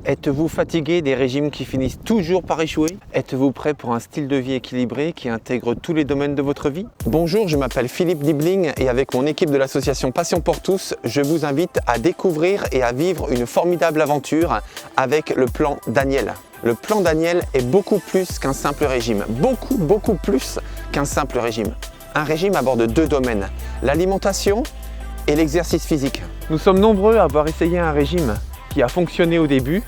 Êtes-vous fatigué des régimes qui finissent toujours par échouer? Êtes-vous prêt pour un style de vie équilibré qui intègre tous les domaines de votre vie? Bonjour, je m'appelle Philippe Dibling et avec mon équipe de l'association Passion pour tous, je vous invite à découvrir et à vivre une formidable aventure avec le plan Daniel. Le plan Daniel est beaucoup plus qu'un simple régime, beaucoup plus qu'un simple régime. Un régime aborde deux domaines, l'alimentation et l'exercice physique. Nous sommes nombreux à avoir essayé un régime qui a fonctionné au début,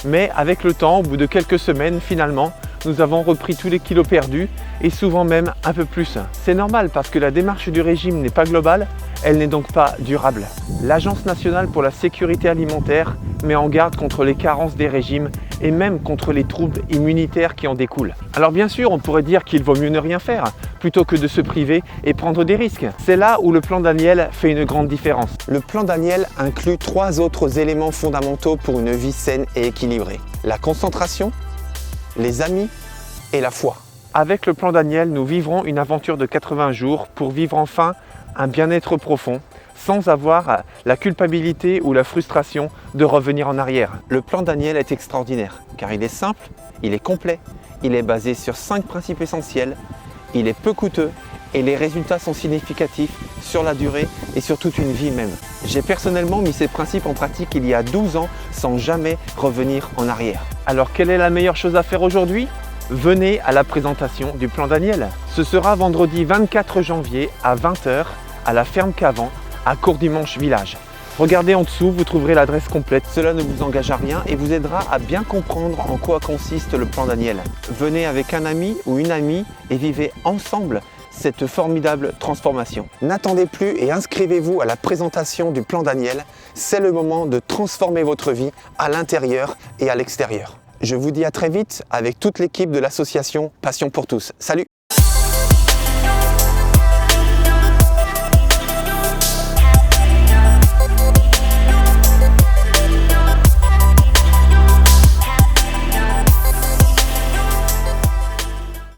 mais avec le temps, au bout de quelques semaines, finalement, nous avons repris tous les kilos perdus et souvent même un peu plus. C'est normal parce que la démarche du régime n'est pas globale, elle n'est donc pas durable. L'Agence nationale pour la sécurité alimentaire met en garde contre les carences des régimes et même contre les troubles immunitaires qui en découlent. Alors bien sûr, on pourrait dire qu'il vaut mieux ne rien faire plutôt que de se priver et prendre des risques. C'est là où le plan Daniel fait une grande différence. Le plan Daniel inclut 3 autres éléments fondamentaux pour une vie saine et équilibrée. La concentration, les amis et la foi. Avec le plan Daniel, nous vivrons une aventure de 80 jours pour vivre enfin un bien-être profond, sans avoir la culpabilité ou la frustration de revenir en arrière. Le plan Daniel est extraordinaire, car il est simple, il est complet, il est basé sur 5 principes essentiels, il est peu coûteux et les résultats sont significatifs sur la durée et sur toute une vie même. J'ai personnellement mis ces principes en pratique il y a 12 ans sans jamais revenir en arrière. Alors quelle est la meilleure chose à faire aujourd'hui ? Venez à la présentation du plan Daniel. Ce sera vendredi 24 janvier à 20 h à la ferme Cavan à Courdimanche Village. Regardez en dessous, vous trouverez l'adresse complète. Cela ne vous engage à rien et vous aidera à bien comprendre en quoi consiste le plan Daniel. Venez avec un ami ou une amie et vivez ensemble cette formidable transformation. N'attendez plus et inscrivez-vous à la présentation du plan Daniel. C'est le moment de transformer votre vie à l'intérieur et à l'extérieur. Je vous dis à très vite avec toute l'équipe de l'association Passion pour tous. Salut!